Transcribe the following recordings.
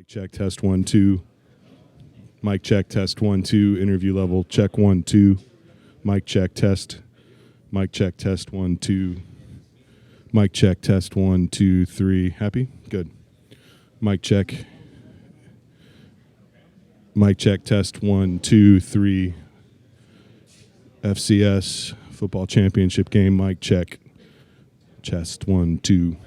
Mic check, test 1, 2. Mic check, test 1, 2. Interview level, check 1, 2. Mic check, test. Mic check, test 1, 2. Mic check, test 1, 2, 3. Happy? Good. Mic check. Mic check, test 1, 2, 3. FCS football championship game. Mic check. Test 1, 2.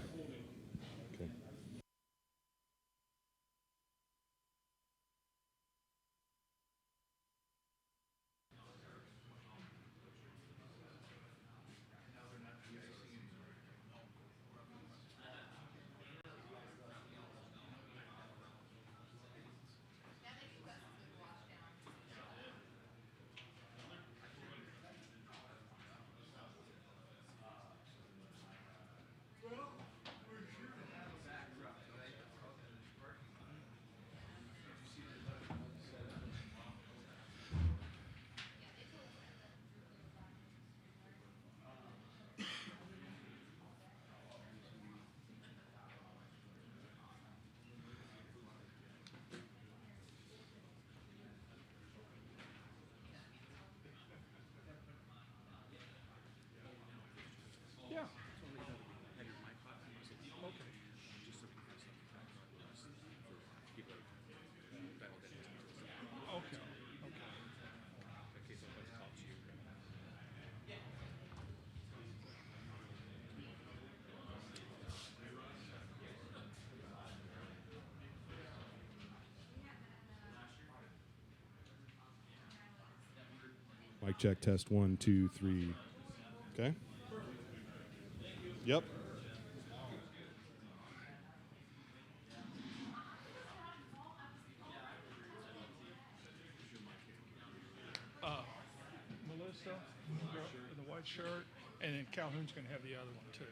Mic check, test 1, 2, 3. Okay? Yep. Melissa, the white shirt, and then Calhoun's going to have the other one too.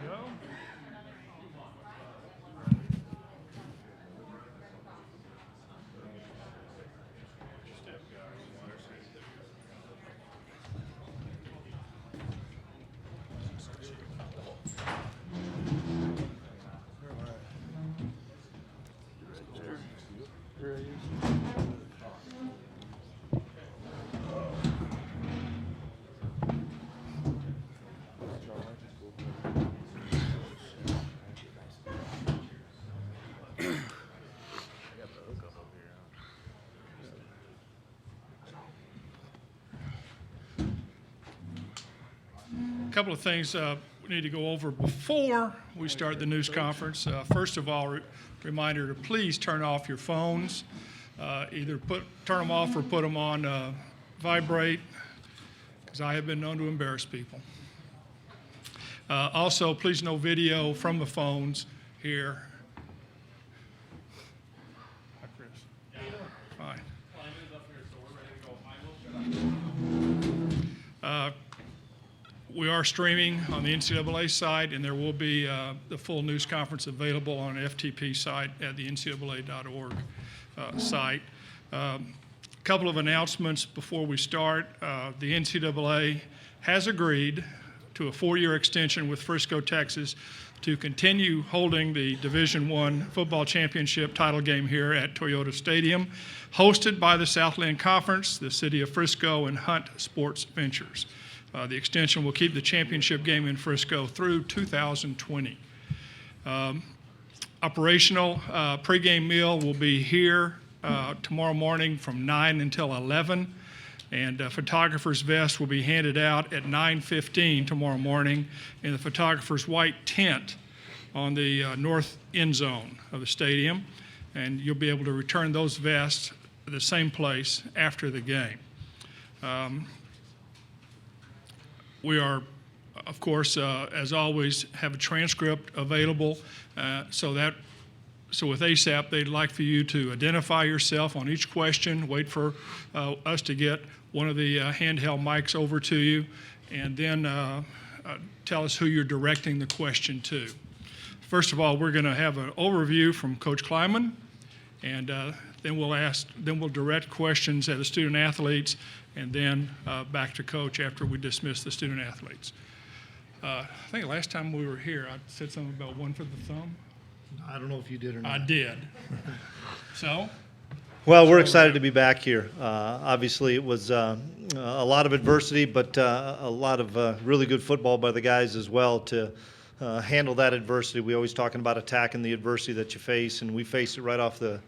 Go. A couple of things we need to go over before we start the news conference. First of all, reminder to please turn off your phones. Either turn them off or put them on vibrate, because I have been known to embarrass people. Also, please no video from the phones here. Hi, Chris. Fine. We are streaming on the NCAA site, and there will be the full news conference available on FTP site at the ncaa.org site. A couple of announcements before we start. The NCAA has agreed to a 4-year extension with Frisco, Texas, to continue holding the Division I football championship title game here at Toyota Stadium, hosted by the Southland Conference, the City of Frisco, and Hunt Sports Ventures. The extension will keep the championship game in Frisco through 2020. Operational pregame meal will be here tomorrow morning from 9 until 11, and photographer's vest will be handed out at 9:15 tomorrow morning in the photographer's white tent on the north end zone of the stadium, and you'll be able to return those vests at the same place after the game. We are, of course, as always, have a transcript available so with ASAP, they'd like for you to identify yourself on each question, wait for us to get one of the handheld mics over to you, and then tell us who you're directing the question to. First of all, we're going to have an overview from Coach Klieman, and then we'll direct questions at the student athletes, and then back to Coach after we dismiss the student athletes. I think last time we were here, I said something about one for the thumb. I don't know if you did or not. I did. So? Well, we're excited to be back here. Obviously, it was a lot of adversity, but a lot of really good football by the guys as well to handle that adversity. We always talking about attacking the adversity that you face, and we faced it right off the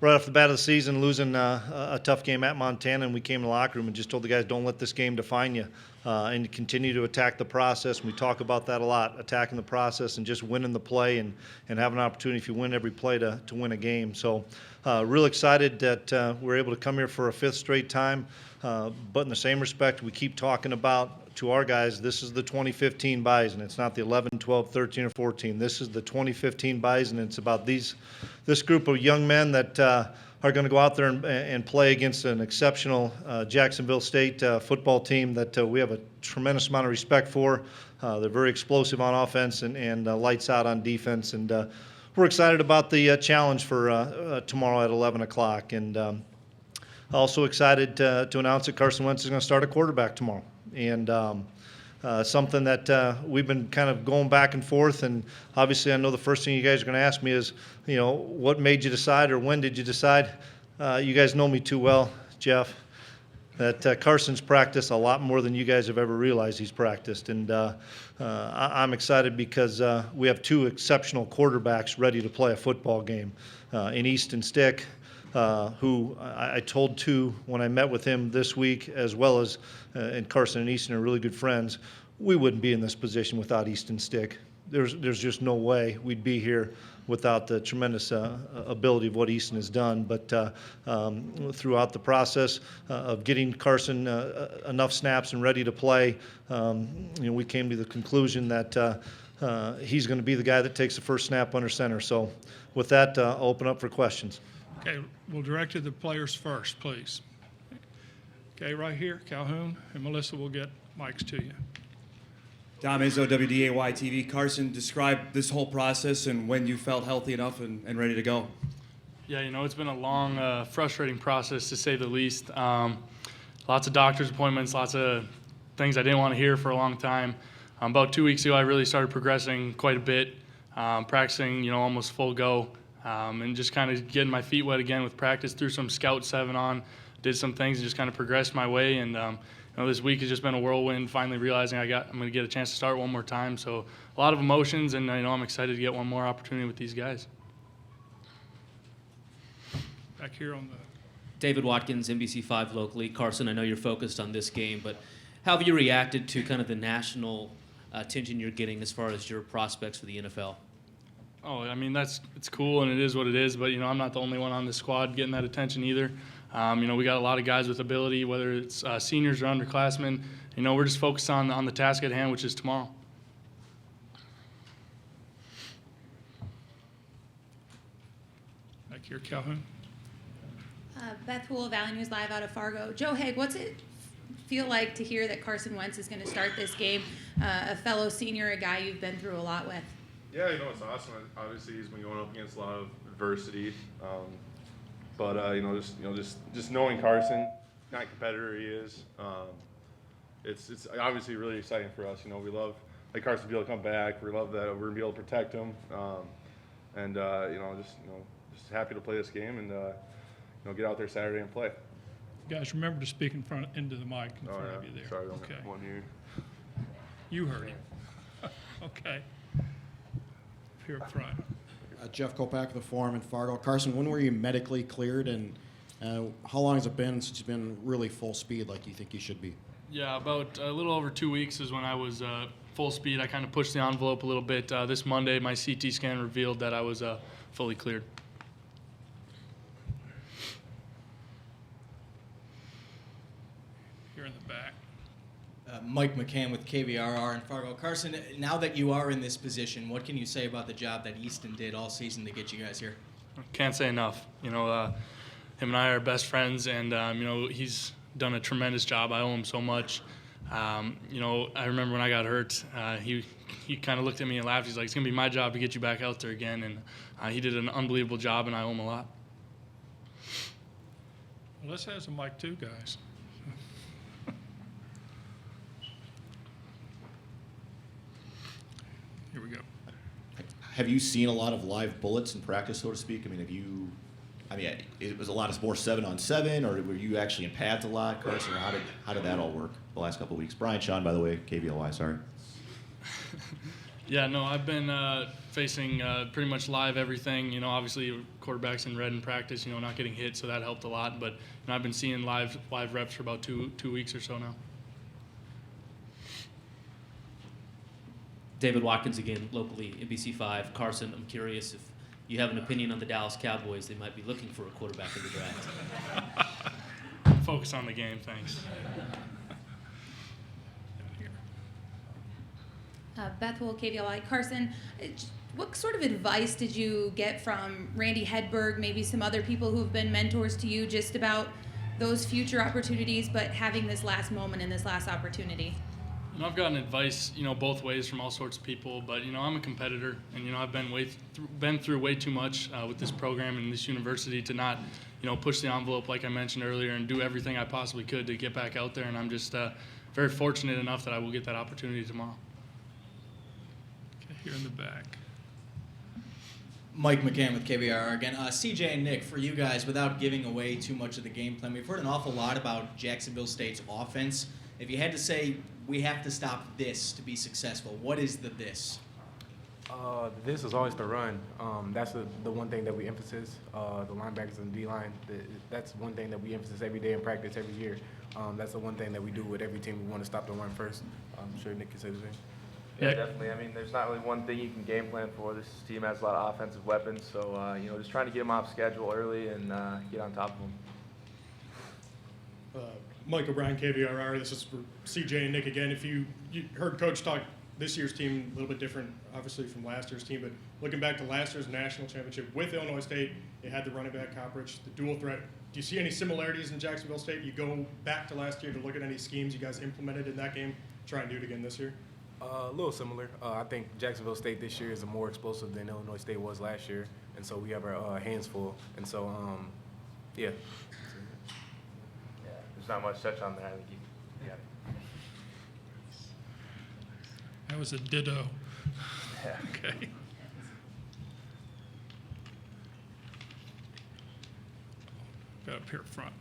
bat of the season, losing a tough game at Montana, and we came in the locker room and just told the guys, don't let this game define you, and continue to attack the process. And we talk about that a lot, attacking the process and just winning the play and have an opportunity, if you win every play, to win a game. So real excited that we're able to come here for a 5th straight time, but in the same respect, we keep talking about to our guys, this is the 2015 Bison. It's not the 11, 12, 13, or 14. This is the 2015 Bison. It's about this group of young men that are going to go out there and play against an exceptional Jacksonville State football team that we have a tremendous amount of respect for. They're very explosive on offense and lights out on defense. And we're excited about the challenge for tomorrow at 11 o'clock. And also excited to announce that Carson Wentz is going to start a quarterback tomorrow. And something that we've been kind of going back and forth. And obviously I know the first thing you guys are going to ask me is, what made you decide, or when did you decide? You guys know me too well, Jeff, that Carson's practiced a lot more than you guys have ever realized he's practiced. And I'm excited because we have 2 exceptional quarterbacks ready to play a football game in Easton Stick. who I told to when I met with him this week, as well as and Carson and Easton are really good friends. We wouldn't be in this position without Easton's stick. There's just no way we'd be here without the tremendous ability of what Easton has done. But throughout the process of getting Carson enough snaps and ready to play, we came to the conclusion that he's going to be the guy that takes the first snap under center. So with that, I'll open up for questions. Okay, we'll direct to the players first, please. Okay, right here, Calhoun, and Melissa will get mics to you. Tom Izzo, WDAY TV. Carson, describe this whole process and when you felt healthy enough and ready to go. Yeah, it's been a long, frustrating process to say the least. Lots of doctor's appointments, lots of things I didn't want to hear for a long time. About 2 weeks ago, I really started progressing quite a bit, practicing, almost full go, and just kind of getting my feet wet again with practice. Threw some Scout 7 on, did some things, and just kind of progressed my way. And this week has just been a whirlwind. Finally realizing I'm going to get a chance to start one more time. So a lot of emotions, and I'm excited to get one more opportunity with these guys. Back here on the. David Watkins, NBC5 locally. Carson, I know you're focused on this game, but how have you reacted to kind of the national attention you're getting as far as your prospects for the NFL? Oh, it's cool, and it is what it is. But I'm not the only one on the squad getting that attention either. We got a lot of guys with ability, whether it's seniors or underclassmen. We're just focused on the task at hand, which is tomorrow. Back here, Calhoun. Beth Wool, Valley News Live out of Fargo. Joe Haig, what's it feel like to hear that Carson Wentz is going to start this game? A fellow senior, a guy you've been through a lot with. Yeah, it's awesome. Obviously, he's been going up against a lot of adversity. But just knowing Carson, not competitor he is, it's obviously really exciting for us. We love Carson to be able to come back. We love that we're gonna be able to protect him, just happy to play this game and get out there Saturday and play. Guys, remember to speak into the mic in front of you there. Sorry, okay. One ear. You heard him. Okay. Here up front. Jeff Kopak, the Forum in Fargo. Carson, when were you medically cleared, and how long has it been since you've been really full speed like you think you should be? Yeah, about a little over 2 weeks is when I was full speed. I kind of pushed the envelope a little bit. This Monday, my CT scan revealed that I was fully cleared. Here in the back. Mike McCann with KVRR in Fargo. Carson, now that you are in this position, what can you say about the job that Easton did all season to get you guys here? Can't say enough. Him and I are best friends, and he's done a tremendous job. I owe him so much. I remember when I got hurt, he kind of looked at me and laughed. He's like, "It's gonna be my job to get you back out there again," and he did an unbelievable job, and I owe him a lot. Well, let's have some mic too, guys. Here we go. Have you seen a lot of live bullets in practice, so to speak? It was a lot of more 7-on-7, or were you actually in pads a lot, Carson? Or how did that all work the last couple of weeks? Brian Sean, by the way, KVLY, sorry. Yeah, no, I've been facing pretty much live everything. Obviously quarterbacks in red in practice, not getting hit, so that helped a lot. But I've been seeing live reps for about two weeks or so now. David Watkins again, locally, NBC5. Carson, I'm curious if you have an opinion on the Dallas Cowboys. They might be looking for a quarterback in the draft. Focus on the game, thanks. Beth Wool, KVLI. Carson, what sort of advice did you get from Randy Hedberg, maybe some other people who have been mentors to you, just about those future opportunities, but having this last moment and this last opportunity? I've gotten advice, both ways from all sorts of people, but I'm a competitor, and I've been through way too much with this program and this university to not, push the envelope like I mentioned earlier and do everything I possibly could to get back out there. And I'm just very fortunate enough that I will get that opportunity tomorrow. Okay, here in the back. Mike McCann with KVRR again. CJ and Nick, for you guys, without giving away too much of the game plan, we've heard an awful lot about Jacksonville State's offense. If you had to say, we have to stop this to be successful, what is the this? This is always the run. That's the one thing that we emphasize, the linebackers and D-line. That's one thing that we emphasize every day in practice, every year. That's the one thing that we do with every team. We want to stop the run first. I'm sure Nick can say the same. Yeah, definitely. I mean, there's not really one thing you can game plan for. This team has a lot of offensive weapons, so just trying to get them off schedule early and get on top of them. Mike O'Brien, KVRR. This is for CJ and Nick again. If you heard Coach talk, this year's team a little bit different, obviously, from last year's team. But looking back to last year's national championship with Illinois State, they had the running back coverage, the dual threat. Do you see any similarities in Jacksonville State? You go back to last year to look at any schemes you guys implemented in that game, try and do it again this year? A little similar. I think Jacksonville State this year is more explosive than Illinois State was last year, and so we have our hands full. And so, yeah. There's not much touch on there. I think you got it. That was a ditto. Yeah. Okay. Got up here front.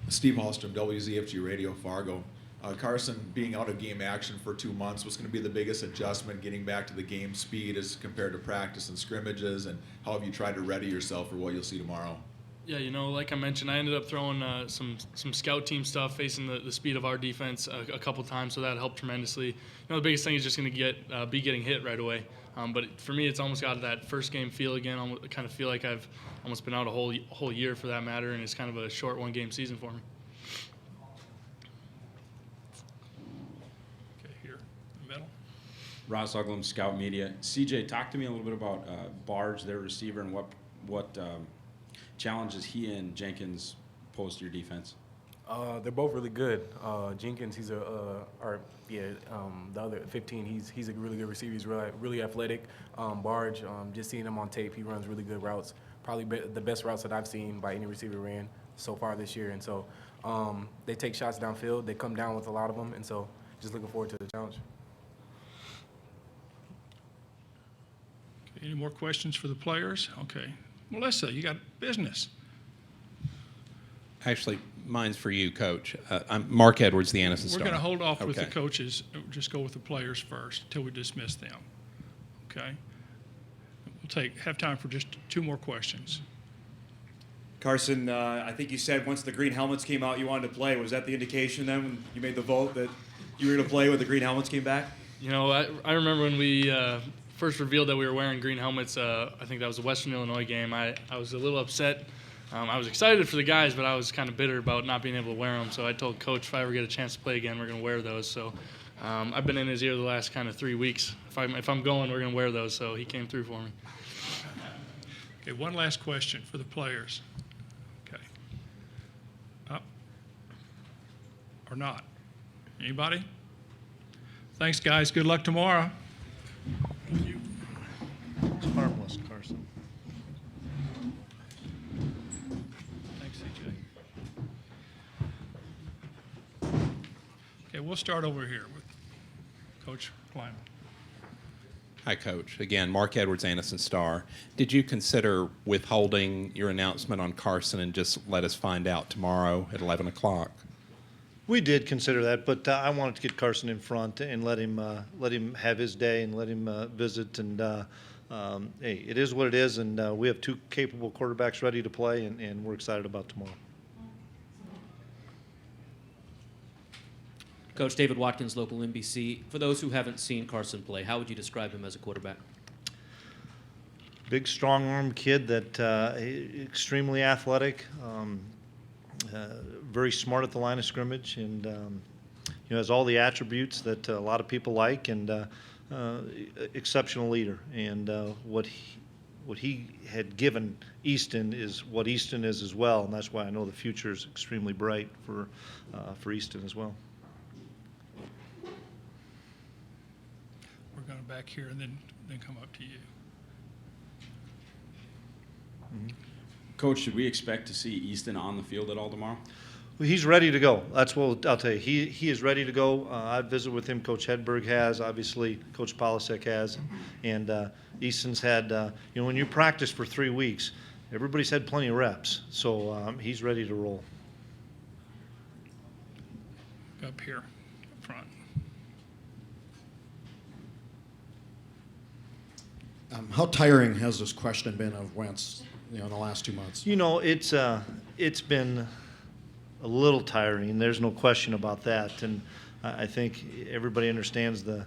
Steve Hallstrom, WZFG Radio, Fargo. Carson, being out of game action for 2 months, what's going to be the biggest adjustment getting back to the game speed as compared to practice and scrimmages, and how have you tried to ready yourself for what you'll see tomorrow? Yeah, like I mentioned, I ended up throwing some scout team stuff facing the speed of our defense a couple times, so that helped tremendously. The biggest thing is just going to be getting hit right away. But for me, it's almost got that first game feel again. I kind of feel like I've almost been out a whole year for that matter, and it's kind of a short one-game season for me. Okay, here, in the middle. Ross Uglum, Scout Media. CJ, talk to me a little bit about Barge, their receiver, and what challenges he and Jenkins pose to your defense. They're both really good. Jenkins, he's the other 15, he's a really good receiver. He's really athletic. Barge, just seeing him on tape, he runs really good routes. Probably the best routes that I've seen by any receiver ran so far this year. And so they take shots downfield. They come down with a lot of them. And so just looking forward to the challenge. Okay, any more questions for the players? Okay. Melissa, you got business. Actually, mine's for you, Coach. I'm Mark Edwards, the Anniston Star. We're going to hold off with the Okay. coaches. Just go with the players first until we dismiss them. Okay? We'll have time for just 2 more questions. Carson, I think you said once the green helmets came out, you wanted to play. Was that the indication then when you made the vote that you were going to play when the green helmets came back? I remember when we first revealed that we were wearing green helmets. I think that was a Western Illinois game. I was a little upset. I was excited for the guys, but I was kind of bitter about not being able to wear them. So I told Coach if I ever get a chance to play again, we're going to wear those. So I've been in his ear the last kind of 3 weeks. If I'm going, we're going to wear those. So he came through for me. Okay, one last question for the players. Okay. Up or not? Anybody? Thanks, guys. Good luck tomorrow. Thank you. It's harmless, Carson. Thanks, CJ. Okay, we'll start over here with Coach Klieman. Hi, Coach. Again, Mark Edwards, Anniston Star. Did you consider withholding your announcement on Carson and just let us find out tomorrow at 11 o'clock? We did consider that, but I wanted to get Carson in front and let him have his day and let him visit. And hey, it is what it is, and we have 2 capable quarterbacks ready to play, and we're excited about tomorrow. Coach David Watkins, local NBC. For those who haven't seen Carson play, how would you describe him as a quarterback? Big, strong-arm kid that extremely athletic, very smart at the line of scrimmage, and has all the attributes that a lot of people like, and exceptional leader. And what he had given Easton is what Easton is as well, and that's why I know the future is extremely bright for Easton as well. We're going back here and then come up to you. Coach, should we expect to see Easton on the field at all tomorrow? Well, he's ready to go. That's what I'll tell you. He is ready to go. I visited with him. Coach Hedberg has, obviously. Coach Polasek has, and Easton's had. When you practice for 3 weeks, everybody's had plenty of reps, so he's ready to roll. Up here, up front. How tiring has this question been of Wentz, in the last 2 months? It's been a little tiring. There's no question about that, and I think everybody understands the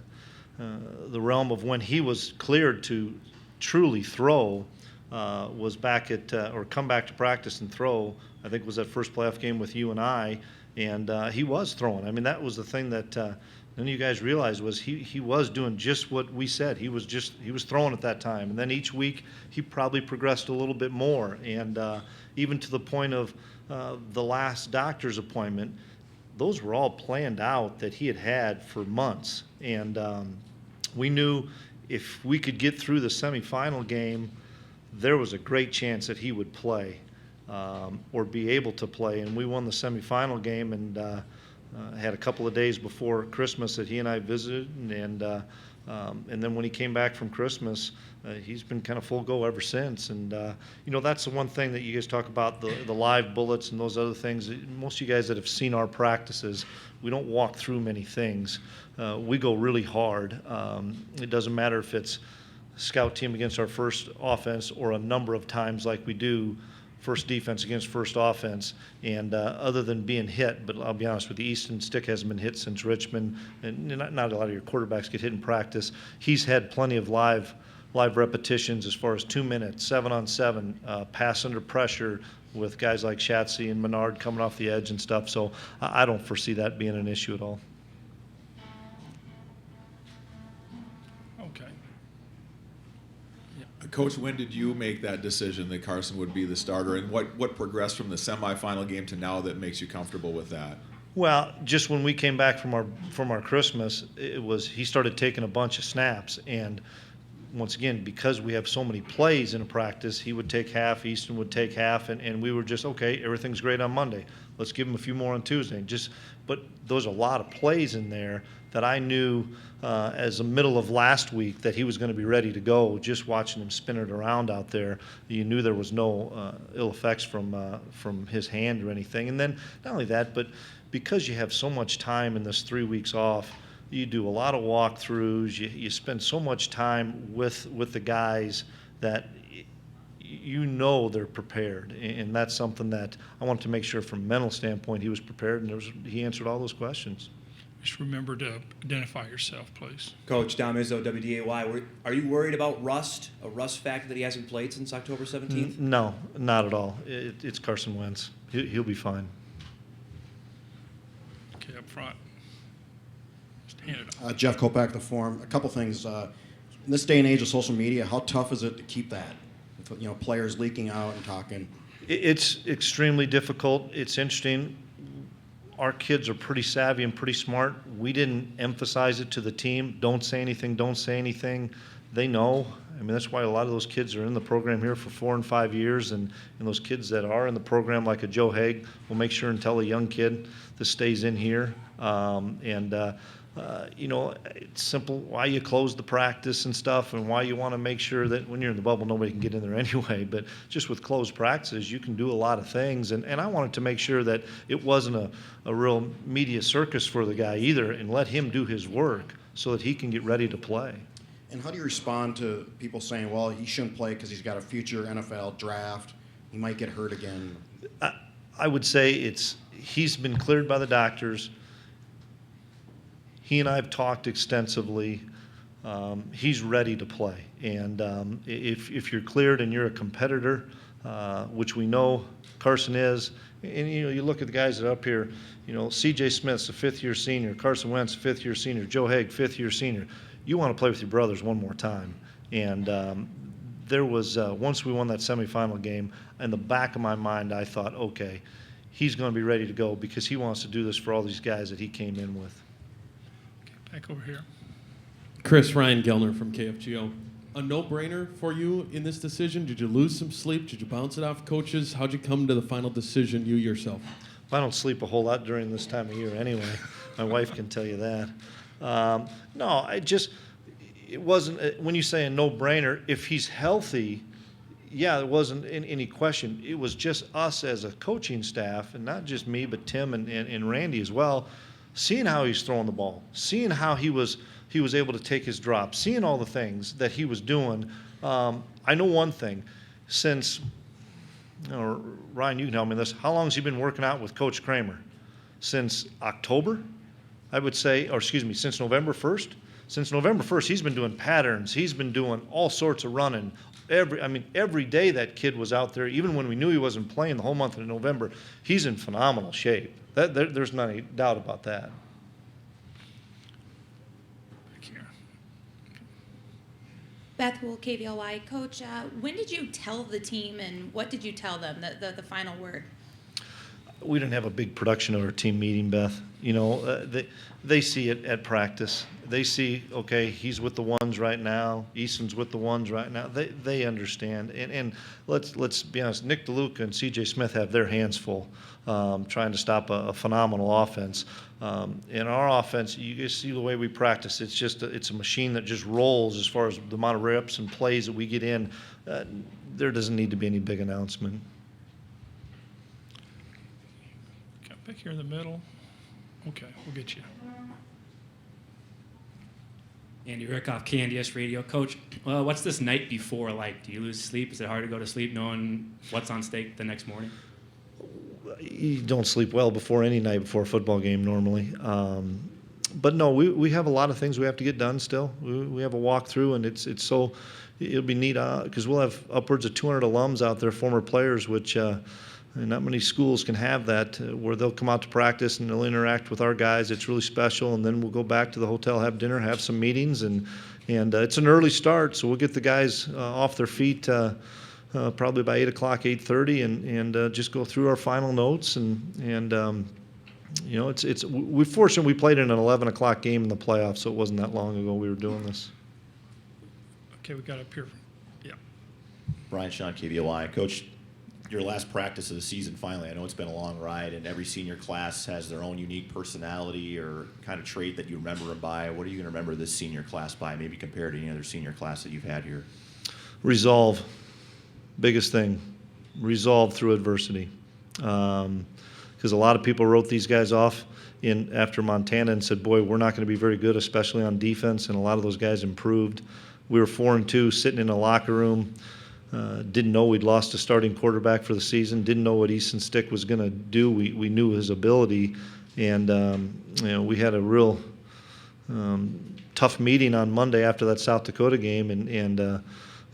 realm of when he was cleared to truly throw. Was back at or come back to practice and throw. I think it was that first playoff game with you and I, and he was throwing. I mean, that was the thing that none of you guys realized was he was doing just what we said. He was throwing at that time, and then each week he probably progressed a little bit more, and even to the point of the last doctor's appointment, those were all planned out that he had for months, and we knew if we could get through the semifinal game, there was a great chance that he would play or be able to play. And we won the semifinal game and had a couple of days before Christmas that he and I visited. And then when he came back from Christmas, he's been kind of full go ever since. And, that's the one thing that you guys talk about, the live bullets and those other things. Most of you guys that have seen our practices, we don't walk through many things. We go really hard. It doesn't matter if it's scout team against our first offense or a number of times like we do first defense against first offense. And other than being hit, but I'll be honest with you, Easton Stick hasn't been hit since Richmond, and not a lot of your quarterbacks get hit in practice. He's had plenty of live repetitions as far as 2 minutes, 7-on-7, pass under pressure with guys like Shatsy and Menard coming off the edge and stuff. So I don't foresee that being an issue at all. Okay. Coach, when did you make that decision that Carson would be the starter, and what progressed from the semifinal game to now that makes you comfortable with that? Well, just when we came back from our Christmas, he started taking a bunch of snaps, and once again, because we have so many plays in a practice, he would take half, Easton would take half, and we were just, okay, everything's great on Monday. Let's give him a few more on Tuesday. But there's a lot of plays in there that I knew as the middle of last week that he was going to be ready to go. Just watching him spin it around out there, you knew there was no ill effects from his hand or anything. And then not only that, but because you have so much time in this 3 weeks off, you do a lot of walkthroughs. You spend so much time with the guys that they're prepared, and that's something that I wanted to make sure from a mental standpoint he was prepared, and he answered all those questions. Just remember to identify yourself, please. Coach Dom Izzo, WDAY. Are you worried about a rust factor that he hasn't played since October 17th? No, not at all. It's Carson Wentz. He'll be fine. Okay, up front. Just hand it off. Jeff Kopak, the Forum. A couple things. In this day and age of social media, how tough is it to keep that? Players leaking out and talking. It's extremely difficult. It's interesting. Our kids are pretty savvy and pretty smart. We didn't emphasize it to the team. Don't say anything. Don't say anything. They know. I mean, that's why a lot of those kids are in the program here for 4 and 5 years, and those kids that are in the program, like a Joe Haig, will make sure and tell a young kid that stays in here. It's simple why you close the practice and stuff, and why you want to make sure that when you're in the bubble, nobody can get in there anyway. But just with closed practices, you can do a lot of things. And I wanted to make sure that it wasn't a real media circus for the guy either, and let him do his work so that he can get ready to play. And how do you respond to people saying, well, he shouldn't play because he's got a future NFL draft, he might get hurt again? I would say he's been cleared by the doctors. He and I have talked extensively. He's ready to play. And if you're cleared and you're a competitor, which we know Carson is, and you look at the guys that are up here, C.J. Smith's a fifth-year senior, Carson Wentz, fifth-year senior, Joe Haig, fifth-year senior. You want to play with your brothers one more time. And there was, once we won that semifinal game, in the back of my mind, I thought, okay, he's going to be ready to go because he wants to do this for all these guys that he came in with. Back over here. Chris Ryan Gellner from KFGO. A no-brainer for you in this decision? Did you lose some sleep? Did you bounce it off coaches? How'd you come to the final decision, you yourself? I don't sleep a whole lot during this time of year anyway. My wife can tell you that. No, it wasn't, when you say a no-brainer, if he's healthy, yeah, there wasn't any question. It was just us as a coaching staff, and not just me, but Tim and Randy as well. seeing how he's throwing the ball, seeing how he was able to take his drop, seeing all the things that he was doing. I know one thing, since, Ryan, you can help me with this, how long has he been working out with Coach Kramer? Since October, I would say, or excuse me, since November 1st? Since November 1st, he's been doing patterns. He's been doing all sorts of running. Every day that kid was out there, even when we knew he wasn't playing the whole month of November, he's in phenomenal shape. There's not any doubt about that. Beth Wool, KVLY. Coach, when did you tell the team and what did you tell them, the final word? We didn't have a big production of our team meeting, Beth. They see it at practice. They see, okay, he's with the ones right now. Easton's with the ones right now. They understand. And let's be honest, Nick DeLuca and C.J. Smith have their hands full trying to stop a phenomenal offense. In our offense, you just see the way we practice. It's a machine that just rolls as far as the amount of reps and plays that we get in. There doesn't need to be any big announcement. Back here in the middle. Okay, we'll get you. Andy Rickoff, KNDS Radio. Coach, what's this night before like? Do you lose sleep? Is it hard to go to sleep knowing what's on stake the next morning? You don't sleep well before any night before a football game normally. But no, we have a lot of things we have to get done still. We have a walkthrough, and it'll be neat because we'll have upwards of 200 alums out there, former players, which not many schools can have that, where they'll come out to practice and they'll interact with our guys. It's really special, and then we'll go back to the hotel, have dinner, have some meetings, and it's an early start, so we'll get the guys off their feet probably by 8 o'clock, 8:30, and just go through our final notes, we're fortunate we played in an 11 o'clock game in the playoffs, so it wasn't that long ago we were doing this. Okay, we got up here. Yeah. Brian Sean, KVOI. Coach, your last practice of the season finally. I know it's been a long ride, and every senior class has their own unique personality or kind of trait that you remember them by. What are you going to remember this senior class by, maybe compared to any other senior class that you've had here? Resolve. Biggest thing. Resolve through adversity. Because a lot of people wrote these guys off after Montana and said, boy, we're not going to be very good, especially on defense, and a lot of those guys improved. We were 4-2 sitting in a locker room. Didn't know we'd lost a starting quarterback for the season. Didn't know what Easton Stick was going to do. We knew his ability, and we had a real tough meeting on Monday after that South Dakota game, and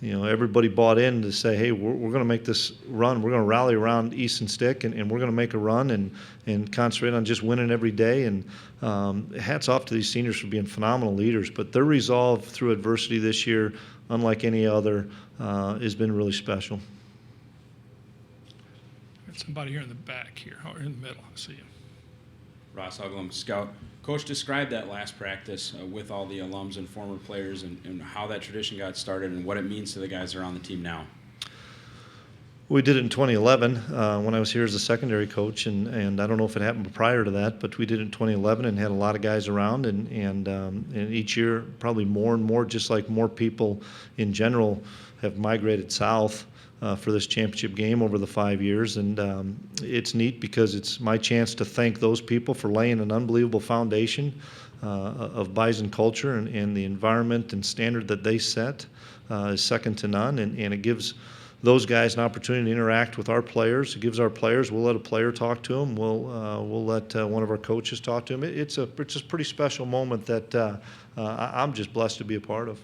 everybody bought in to say, hey, we're going to make this run. We're going to rally around Easton Stick, and we're going to make a run and concentrate on just winning every day. And hats off to these seniors for being phenomenal leaders. But their resolve through adversity this year, unlike any other, has been really special. Got somebody here in the back here, or in the middle. I see you. Ross Uglum, scout. Coach, describe that last practice with all the alums and former players and how that tradition got started and what it means to the guys that are on the team now. We did it in 2011 when I was here as a secondary coach, and I don't know if it happened prior to that, but we did it in 2011 and had a lot of guys around, and each year probably more and more, just like more people in general have migrated south for this championship game over the 5 years, and it's neat because it's my chance to thank those people for laying an unbelievable foundation of Bison culture, and the environment and standard that they set is second to none, and it gives those guys an opportunity to interact with our players. It gives our players, we'll let a player talk to them, we'll let one of our coaches talk to them. It's a pretty special moment that I'm just blessed to be a part of.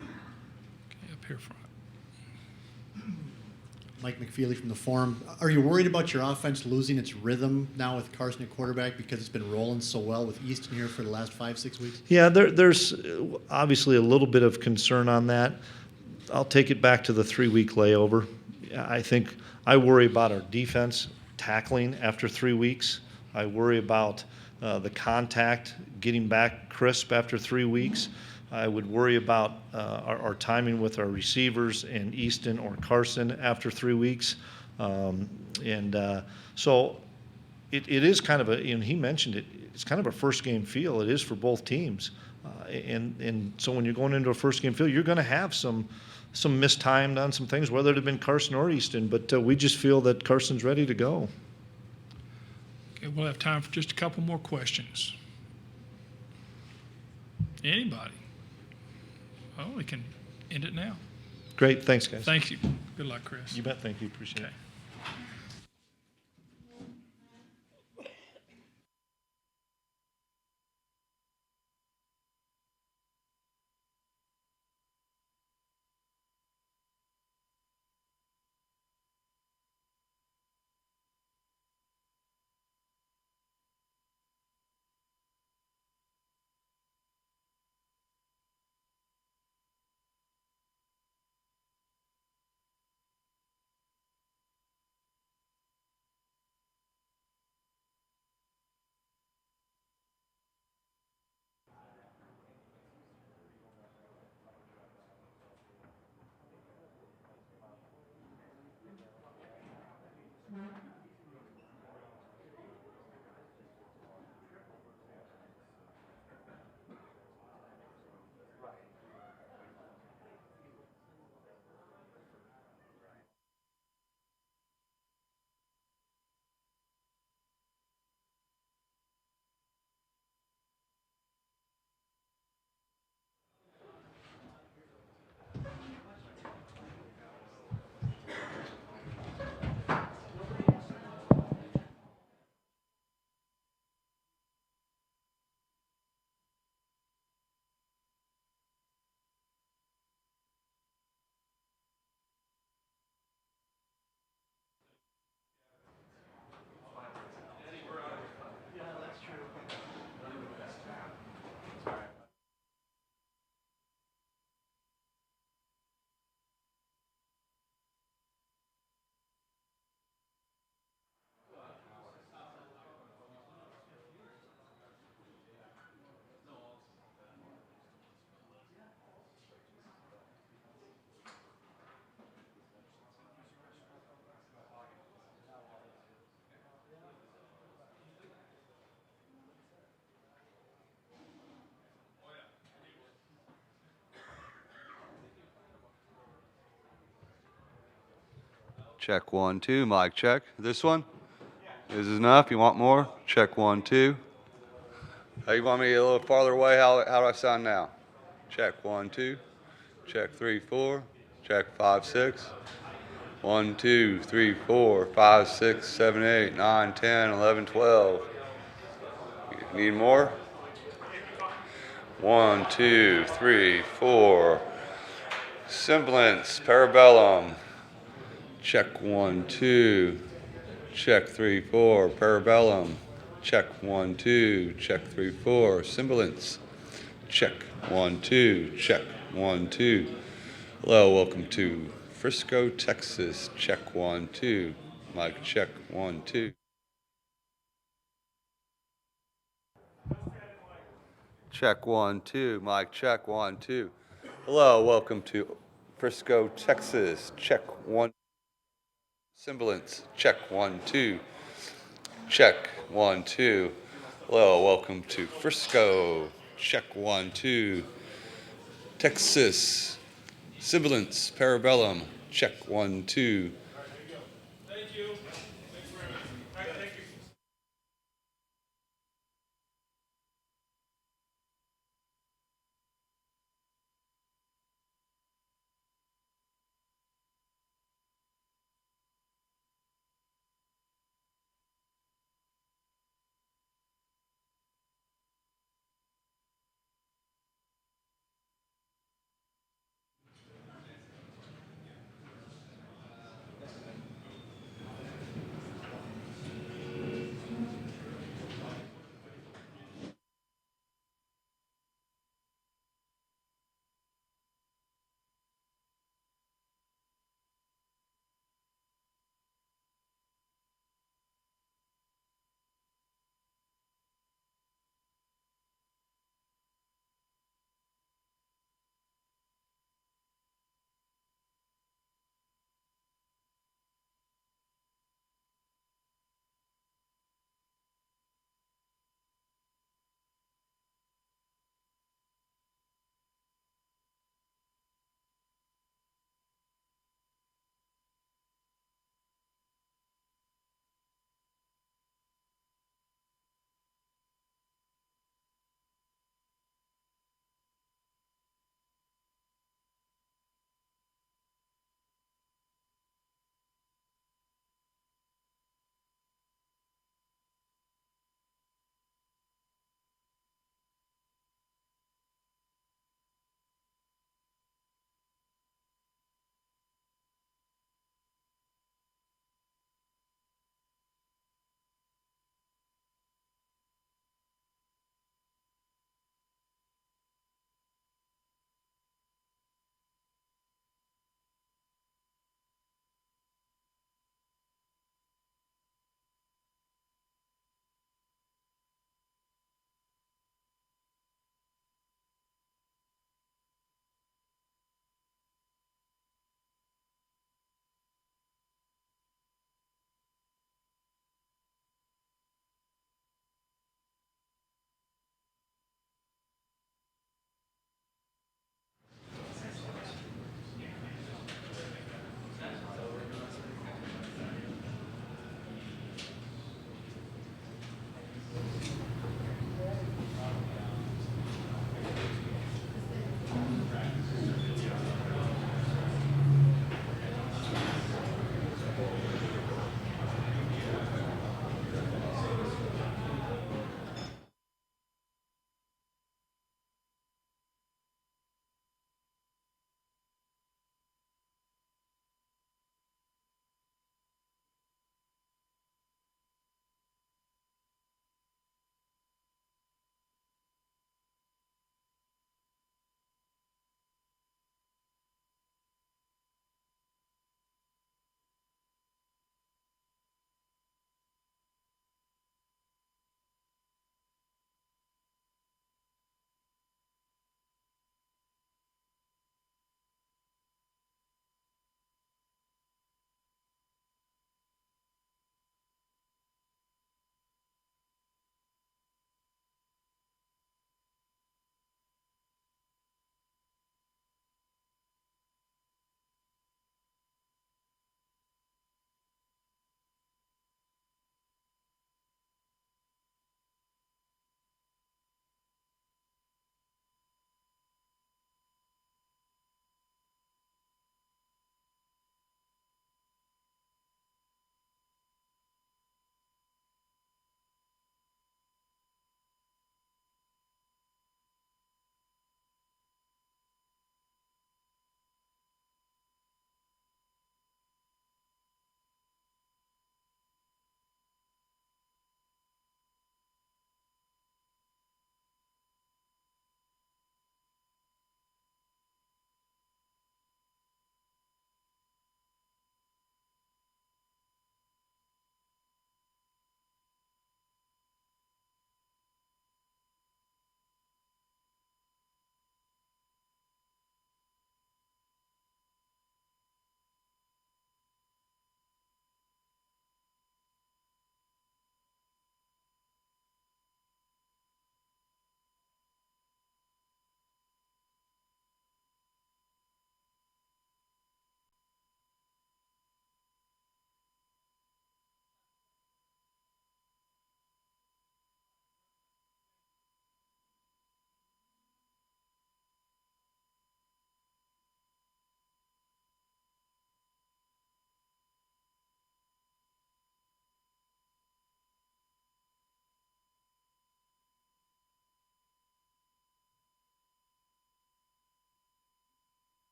Okay, up here front. Mike McFeely from the Forum. Are you worried about your offense losing its rhythm now with Carson at quarterback because it's been rolling so well with Easton here for the last 5-6 weeks? Yeah, there's obviously a little bit of concern on that. I'll take it back to the 3-week layover. I think I worry about our defense tackling after 3 weeks. I worry about the contact getting back crisp after 3 weeks. I would worry about our timing with our receivers and Easton or Carson after 3 weeks. So it is kind of and he mentioned it, it's kind of a first game feel. It is for both teams. And so when you're going into a first game feel, you're going to have some mistimed on some things, whether it had been Carson or Easton, but we just feel that Carson's ready to go. Okay, we'll have time for just a couple more questions. Anybody? Oh, we can end it now. Great. Thanks, guys. Thank you. Good luck, Chris. You bet. Thank you. Appreciate it. Check 1, 2, mic check. This one? This is enough? You want more? Check 1, 2. Hey, you want me a little farther away? How do I sound now? Check 1, 2. Check 3, 4. Check 5, 6. 1, 2, 3, 4, 5, 6, 7, 8, 9, 10, 11, 12. Need more? 1, 2, 3, 4. Semblance, parabellum. Check 1, 2. Check 3, 4. Parabellum. Check 1, 2. Check 3, 4. Semblance. Check 1, 2. Check 1, 2. Hello, welcome to Frisco, Texas. Check 1, 2. Mic check 1, 2. Check 1, 2. Mic check 1, 2. Hello, welcome to Frisco, Texas. Check 1. Semblance. Check 1, 2. Check 1, 2. Hello, welcome to Frisco. Check 1, 2. Texas. Semblance. Parabellum. Check 1, 2. Thank you. Thanks very much. All right, thank you.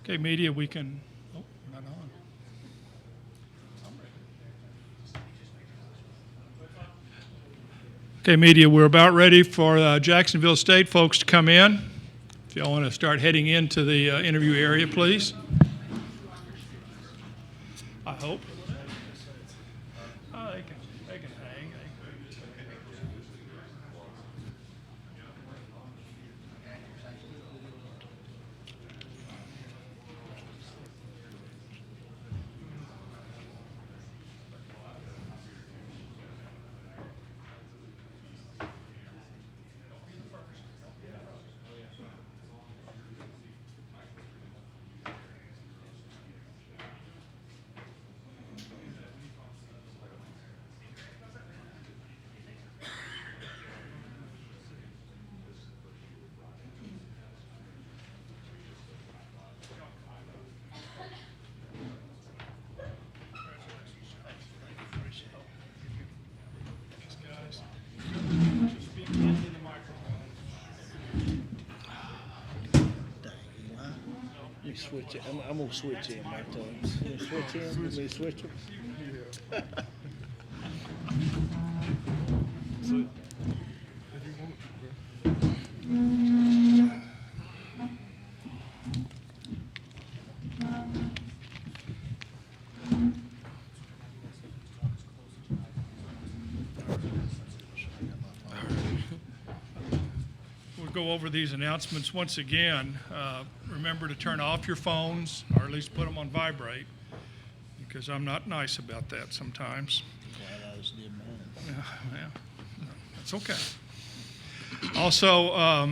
Okay, media, we can. Oh, we're not on. Okay, media, we're about ready for Jacksonville State folks to come in. If y'all want to start heading into the interview area, please. I hope. Oh, they can hang. Let me switch it. I'm gonna switch in my times. Let me switch in. Let me switch them. We'll go over these announcements once again. Remember to turn off your phones, or at least put them on vibrate, because I'm not nice about that sometimes. Glad I just did mine. Yeah, that's okay. Also,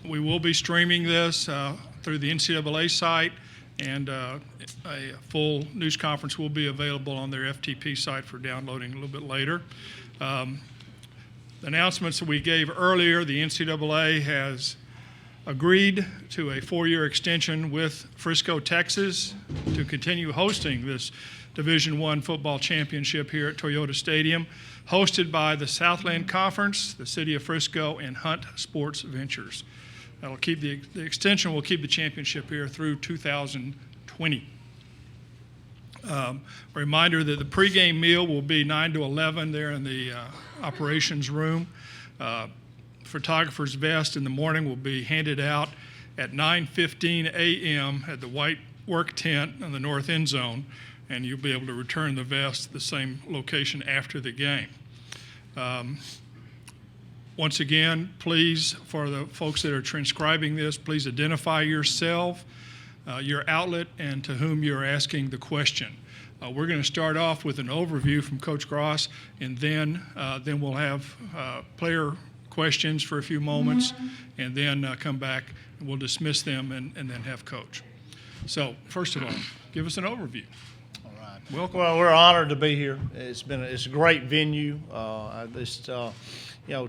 we will be streaming this through the NCAA site, and a full news conference will be available on their FTP site for downloading a little bit later. The announcements that we gave earlier, the NCAA has agreed to a 4-year extension with Frisco, Texas, to continue hosting this Division I football championship here at Toyota Stadium, hosted by the Southland Conference, the City of Frisco, and Hunt Sports Ventures. That'll keep the extension will keep the championship here through 2020. A reminder that the pregame meal will be 9 to 11 there in the operations room. Photographer's vest in the morning will be handed out at 9:15 a.m. at the white work tent in the north end zone, and you'll be able to return the vest to the same location after the game. Once again, please, for the folks that are transcribing this, please identify yourself, your outlet, and to whom you're asking the question. We're going to start off with an overview from Coach Gross, and then we'll have player questions for a few moments, and then come back and we'll dismiss them and then have Coach. So first of all, give us an overview. All right. Welcome. Well, we're honored to be here. It's a great venue. I just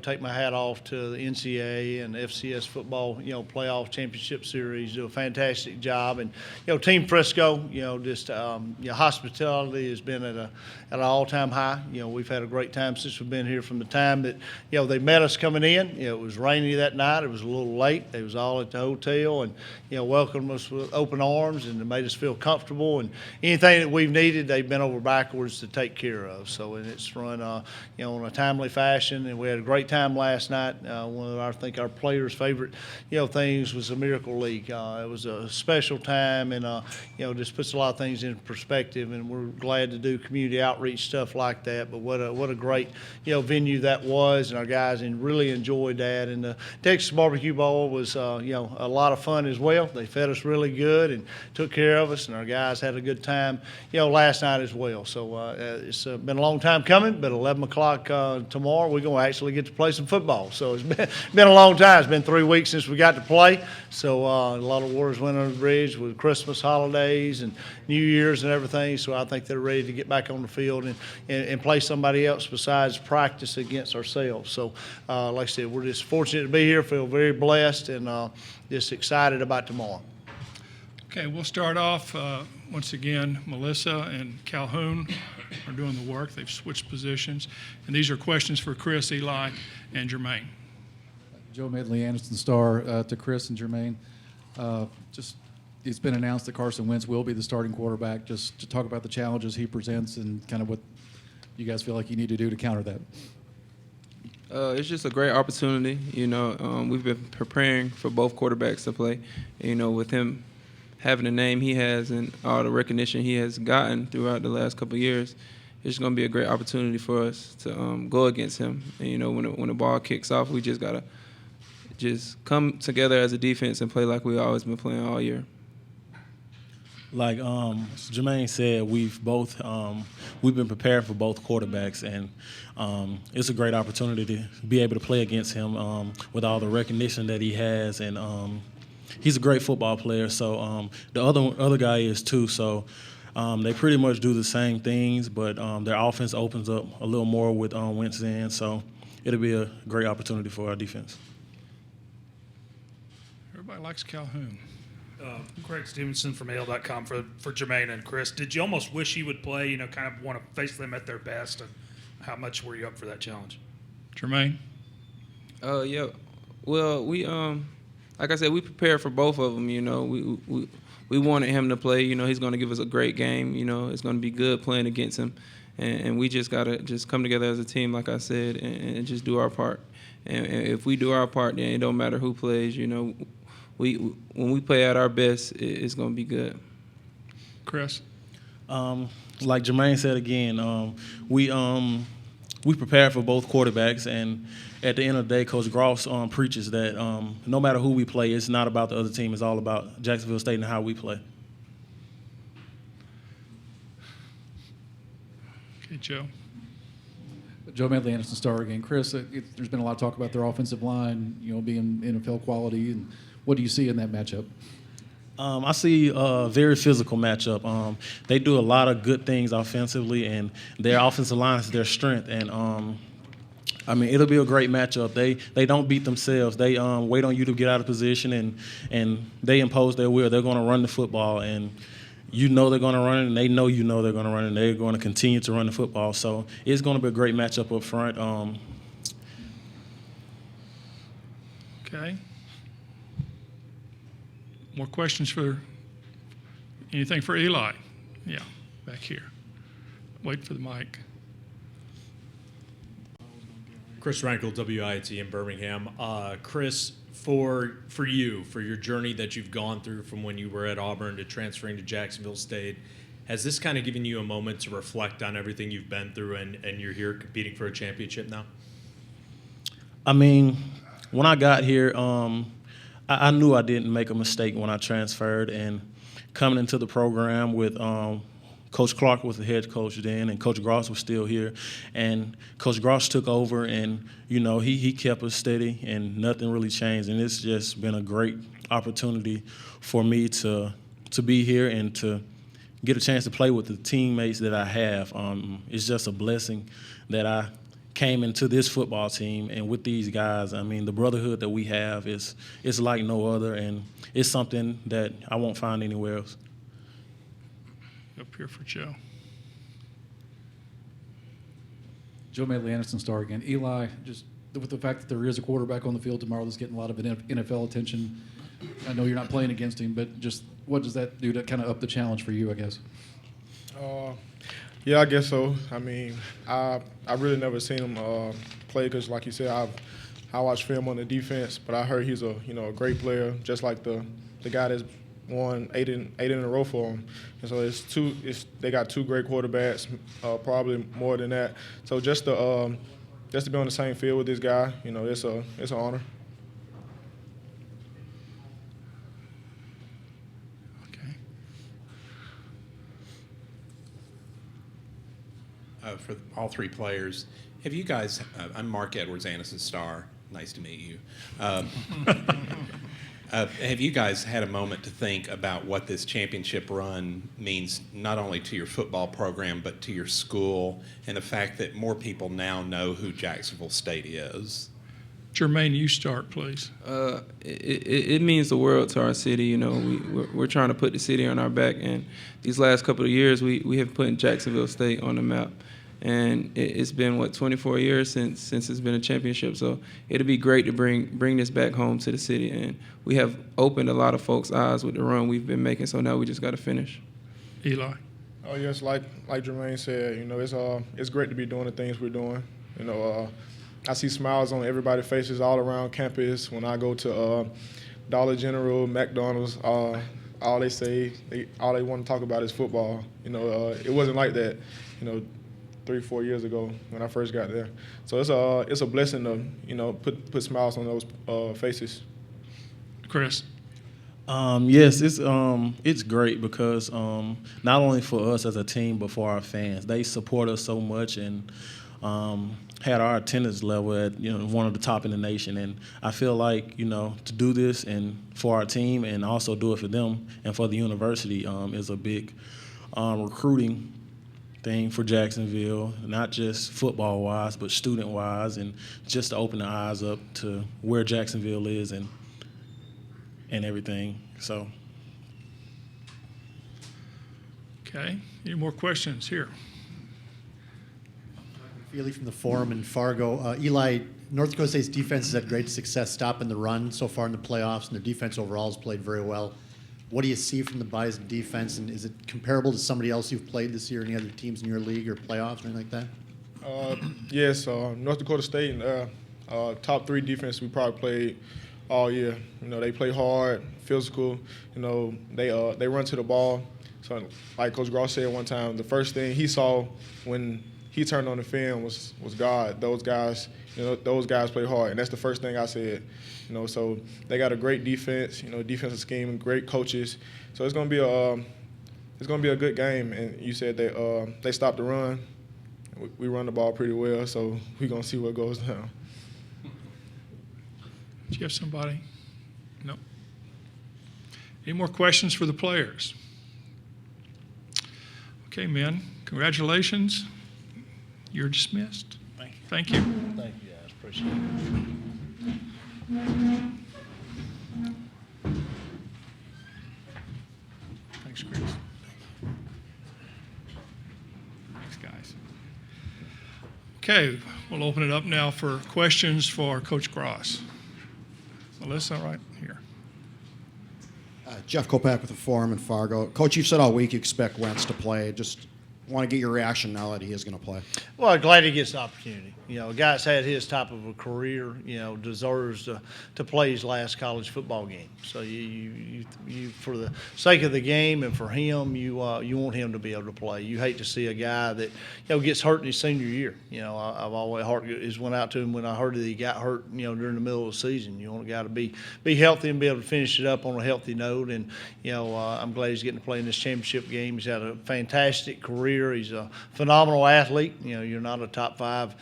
take my hat off to the NCAA and the FCS football playoff championship series. Do a fantastic job, and Team Frisco, hospitality has been at an all-time high. We've had a great time since we've been here. From the time that they met us coming in, it was rainy that night. It was a little late. They was all at the hotel and welcomed us with open arms and made us feel comfortable. And anything that we've needed, they've been over backwards to take care of. So, and it's run in a timely fashion, and we had a great time last night. One of I think our players' favorite things was the Miracle League. It was a special time, and just puts a lot of things in perspective. And we're glad to do community outreach stuff like that. But what a great venue that was, and our guys really enjoyed that. And the Texas Barbecue Bowl was a lot of fun as well. They fed us really good and took care of us, and our guys had a good time last night as well. So it's been a long time coming, but 11 o'clock tomorrow we're going to actually get to play some football. So it's been a long time. It's been 3 weeks since we got to play. So a lot of waters went under the bridge with Christmas holidays and New Year's and everything. So I think they're ready to get back on the field and play somebody else besides practice against ourselves. So like I said, we're just fortunate to be here, feel very blessed, and just excited about tomorrow. Okay, we'll start off once again. Melissa and Calhoun are doing the work. They've switched positions. And these are questions for Chris, Eli, and Jermaine. Joe Medley, Anderson Star, to Chris and Jermaine. Just it's been announced that Carson Wentz will be the starting quarterback. Just to talk about the challenges he presents and kind of what you guys feel like you need to do to counter that. It's just a great opportunity. We've been preparing for both quarterbacks to play. With him having the name he has and all the recognition he has gotten throughout the last couple of years, it's going to be a great opportunity for us to go against him. And, when the ball kicks off, we just got to just come together as a defense and play like we've always been playing all year. Like Jermaine said, we've been preparing for both quarterbacks, and it's a great opportunity to be able to play against him with all the recognition that he has, and he's a great football player. So the other guy is too. So they pretty much do the same things, but their offense opens up a little more with Wentz in. So it'll be a great opportunity for our defense. Everybody likes Calhoun. Craig Stevenson from AL.com for Jermaine and Chris. Did you almost wish he would play, kind of want to face them at their best? And how much were you up for that challenge? Jermaine? Yeah. Well, we like I said, we prepared for both of them. We wanted him to play. He's going to give us a great game. It's going to be good playing against him, and we just got to just come together as a team, like I said, and just do our part. And if we do our part, then it don't matter who plays. When we play at our best, it's going to be good. Chris? Like Jermaine said again, we prepare for both quarterbacks, and at the end of the day, Coach Gross preaches that no matter who we play, it's not about the other team. It's all about Jacksonville State and how we play. Okay, Joe. Joe Medley, Anderson Star again. Chris, there's been a lot of talk about their offensive line, being NFL quality. And what do you see in that matchup? I see a very physical matchup. They do a lot of good things offensively, and their offensive line is their strength. And it'll be a great matchup. They don't beat themselves. They wait on you to get out of position, and they impose their will. They're going to run the football, and they're going to run it, and they know they're going to run it, and they're going to continue to run the football. So it's going to be a great matchup up front. Okay. More questions anything for Eli? Yeah, back here. Wait for the mic. Chris Rankel, WIT in Birmingham. Chris, for you, for your journey that you've gone through from when you were at Auburn to transferring to Jacksonville State, has this kind of given you a moment to reflect on everything you've been through and you're here competing for a championship now? When I got here, I knew I didn't make a mistake when I transferred, and coming into the program with Coach Clark was the head coach then, and Coach Gross was still here, and Coach Gross took over, and he kept us steady, and nothing really changed, and it's just been a great opportunity for me to be here and to get a chance to play with the teammates that I have. It's just a blessing that I came into this football team, and with these guys, the brotherhood that we have is like no other, and it's something that I won't find anywhere else. Up here for Joe. Joe Medley, Anderson Star again. Eli, just with the fact that there is a quarterback on the field tomorrow that's getting a lot of NFL attention, I know you're not playing against him, but just what does that do to kind of up the challenge for you, I guess? Yeah, I guess so. I really never seen him play because, like you said, I watched film on the defense, but I heard he's a great player, just like the guy that's won eight in a row for him. And so they got two great quarterbacks, probably more than that. So just to be on the same field with this guy, it's an honor. For all three players, have you guys, I'm Mark Edwards, Anderson Star. Nice to meet you. Have you guys had a moment to think about what this championship run means not only to your football program but to your school, and the fact that more people now know who Jacksonville State is? Jermaine, you start, please. It means the world to our city. We're trying to put the city on our back, and these last couple of years we have put Jacksonville State on the map. and it's been 24 years since it's been a championship. So it'll be great to bring this back home to the city, and we have opened a lot of folks' eyes with the run we've been making. So now we just got to finish. Eli. Oh yes, like Jermaine said, it's great to be doing the things we're doing. I see smiles on everybody's faces all around campus. When I go to Dollar General, McDonald's, all they want to talk about is football. It wasn't like that, 3-4 years ago when I first got there. So it's a blessing to put smiles on those faces. Chris. Yes, it's great because not only for us as a team, but for our fans. They support us so much and had our attendance level at one of the top in the nation. And I feel like to do this and for our team and also do it for them and for the university is a big recruiting thing for Jacksonville, not just football-wise, but student-wise, and just to open the eyes up to where Jacksonville is and everything. So. Okay. Any more questions here? Feely from the Forum in Fargo. Eli, North Dakota State's defense has had great success stopping the run so far in the playoffs, and their defense overall has played very well. What do you see from the Bison defense, and is it comparable to somebody else you've played this year, any other teams in your league or playoffs or anything like that? Yes, North Dakota State, top 3 defense we probably played all year. They play hard, physical. They run to the ball. So, like Coach Gross said one time, the first thing he saw when he turned on the film was God. Those guys play hard, and that's the first thing I said. So they got a great defense, defensive scheme, and great coaches. So it's gonna be a good game. And you said they stopped the run. We run the ball pretty well, so we're gonna see what goes down. Do you have somebody? No. Any more questions for the players? Okay, men. Congratulations. You're dismissed. Thank you. Thank you. Thank you, guys. Appreciate it. Thanks, Chris. Thanks, guys. Okay, we'll open it up now for questions for Coach Gross. Melissa, right here. Jeff Kopak with the Forum in Fargo. Coach, you've said all week you expect Wentz to play. Just want to get your reaction now that he is going to play. Well, I'm glad he gets the opportunity. A guy's had his type of a career, deserves to play his last college football game. So you for the sake of the game and for him, you want him to be able to play. You hate to see a guy that gets hurt in his senior year. I've always heart is went out to him when I heard that he got hurt. During the middle of the season, you want a guy to be healthy and be able to finish it up on a healthy note. And I'm glad he's getting to play in this championship game. He's had a fantastic career. He's a phenomenal athlete. You're not a top 5,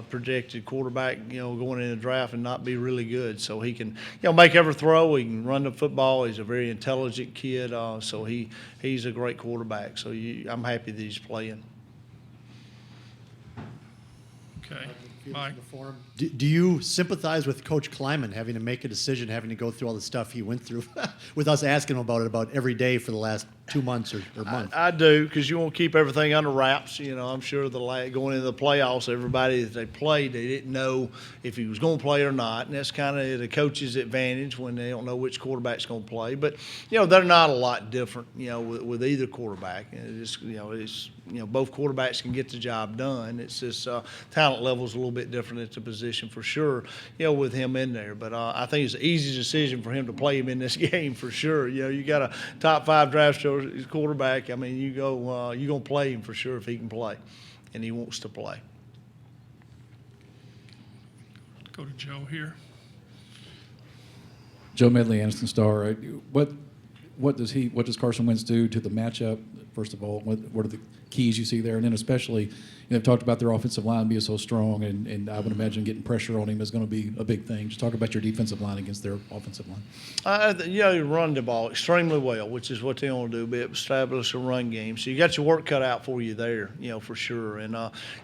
projected quarterback, going in the draft and not be really good. So he can, make every throw. He can run the football. He's a very intelligent kid. So he's a great quarterback. So I'm happy that he's playing. Okay. Mike. Do you sympathize with Coach Klieman having to make a decision, having to go through all the stuff he went through with us asking him about every day for the last 2 months or month? I do, because you want to keep everything under wraps. I'm sure going into the playoffs, everybody that they played, they didn't know if he was going to play or not, and that's kind of the coach's advantage when they don't know which quarterback's going to play. But they're not a lot different, with either quarterback. It's both quarterbacks can get the job done. It's just talent level's a little bit different at the position for sure, with him in there. But I think it's an easy decision for him to play him in this game for sure. You got a top 5 draft quarterback. I mean, you're going to play him for sure if he can play, and he wants to play. Go to Joe here. Joe Medley, Anderson Star. Right? What does Carson Wentz do to the matchup? First of all, what are the keys you see there, and then especially, they've talked about their offensive line being so strong, and I would imagine getting pressure on him is going to be a big thing. Just talk about your defensive line against their offensive line. You run the ball extremely well, which is what they want to do, be able to establish a run game. So you got your work cut out for you there, for sure. And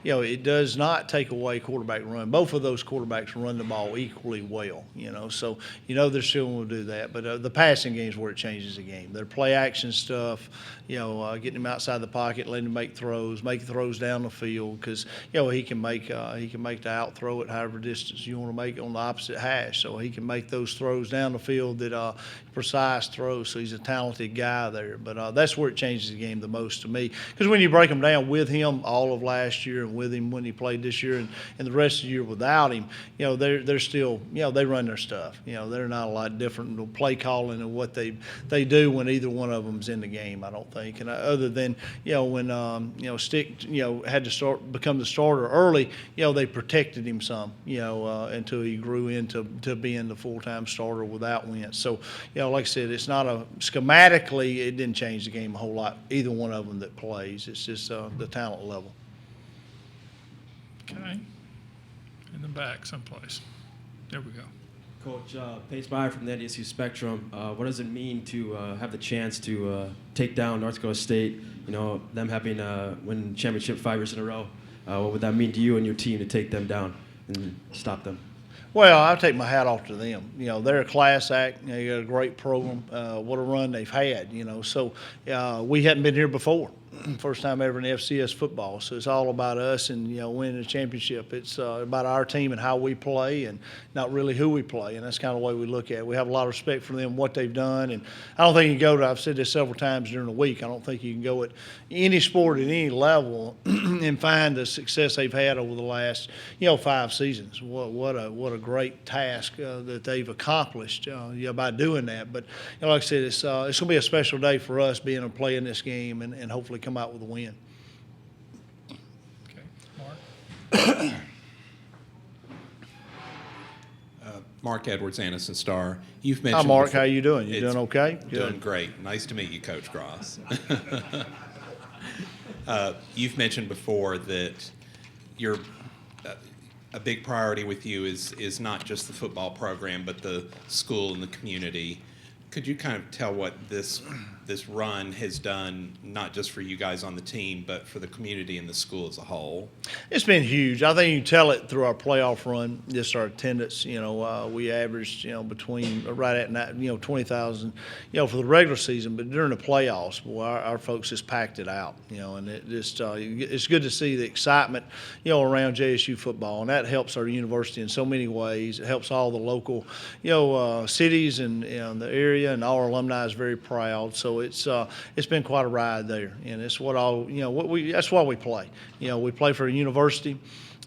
it does not take away quarterback run. Both of those quarterbacks run the ball equally well, so they're still going to do that. But the passing game is where it changes changed the game. Their play action stuff, getting him outside the pocket, letting him make throws down the field, because he can make the out throw at however distance you want to make it on the opposite hash. So he can make those throws down the field that precise throws. So he's a talented guy there. But that's where it changes the game the most to me, because when you break them down with him all of last year and with him when he played this year and the rest of the year without him, they're still, they run their stuff. They're not a lot different in play calling and what they do when either one of them's in the game, I don't think. And other than, when Stick, had to become the starter early, they protected him some, until he grew into being the full-time starter without Wentz. So, like I said, it's not schematically, it didn't change the game a whole lot, either one of them that plays. It's just the talent level. Okay. In the back someplace. There we go. Coach, Pace Meyer from the JSU Spectrum. What does it mean to have the chance to take down North Dakota State? Them having win championship 5 years in a row. What would that mean to you and your team to take them down and stop them? Well, I take my hat off to them. They're a class act. They got a great program. What a run they've had. So we hadn't been here before. First time ever in FCS football. So it's all about us and, winning a championship. It's about our team and how we play and not really who we play. And that's kind of the way we look at it. We have a lot of respect for them, what they've done. And I don't think you can go to, I've said this several times during the week, I don't think you can go at any sport at any level and find the success they've had over the last, 5 seasons. What a great task that they've accomplished by doing that. But like I said, it's going to be a special day for us being able to play in this game and hopefully come out with a win. Okay, Mark. Mark Edwards, Anderson Star. You've mentioned. Hi, Mark. Before, How you doing? You doing okay? Doing Good. great. Nice to meet you, Coach Gross. You've mentioned before that a big priority with you is not just the football program, but the school and the community. Could you kind of tell what this run has done, not just for you guys on the team, but for the community and the school as a whole? It's been huge. I think you can tell it through our playoff run, just our attendance. We averaged, between right at 20,000, for the regular season, but during the playoffs, boy, our folks just packed it out. And it just it's good to see the excitement, around JSU football, and that helps our university in so many ways. It helps all the local, cities and the area, and all our alumni is very proud. So it's been quite a ride there, and it's that's why we play. We play for a university,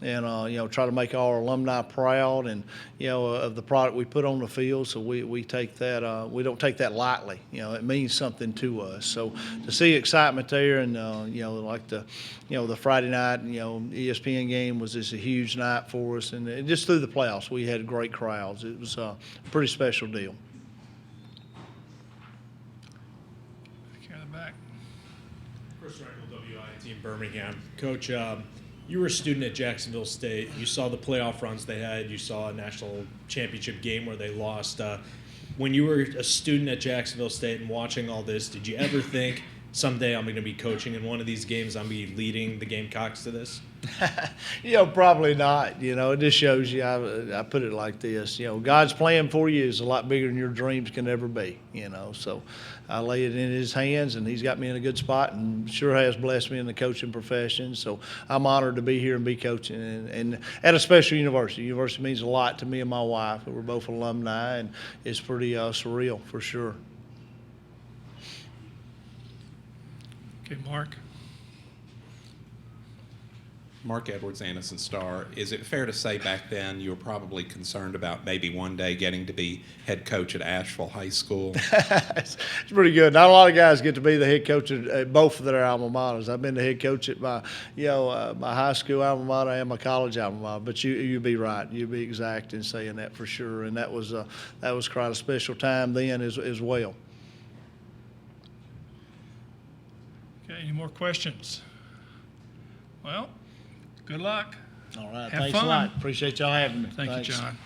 and try to make all our alumni proud, and of the product we put on the field. So we take that we don't take that lightly. It means something to us. So to see excitement there, and like the Friday night ESPN game was just a huge night for us, and just through the playoffs we had great crowds. It was a pretty special deal. Birmingham. Coach, you were a student at Jacksonville State. You saw the playoff runs they had. You saw a national championship game where they lost. When you were a student at Jacksonville State and watching all this, did you ever think, someday I'm going to be coaching in one of these games, I'm going to be leading the Gamecocks to this? Probably not. It just shows you, I put it like this, God's plan for you is a lot bigger than your dreams can ever be, so I lay it in his hands, and he's got me in a good spot and sure has blessed me in the coaching profession. So I'm honored to be here and be coaching and at a special university. University means a lot to me and my wife. We're both alumni, and it's pretty surreal for sure. Okay, Mark. Mark Edwards, Anderson Star. Is it fair to say back then you were probably concerned about maybe one day getting to be head coach at Asheville High School? It's pretty good. Not a lot of guys get to be the head coach at both of their alma maters. I've been the head coach at my, my high school alma mater and my college alma mater. But you'd be right. You'd be exact in saying that for sure. And that was quite a special time then as well. Okay, any more questions? Well, good luck. All right. Have Thanks fun. a lot. Appreciate y'all having me. Thank Thanks. you, John.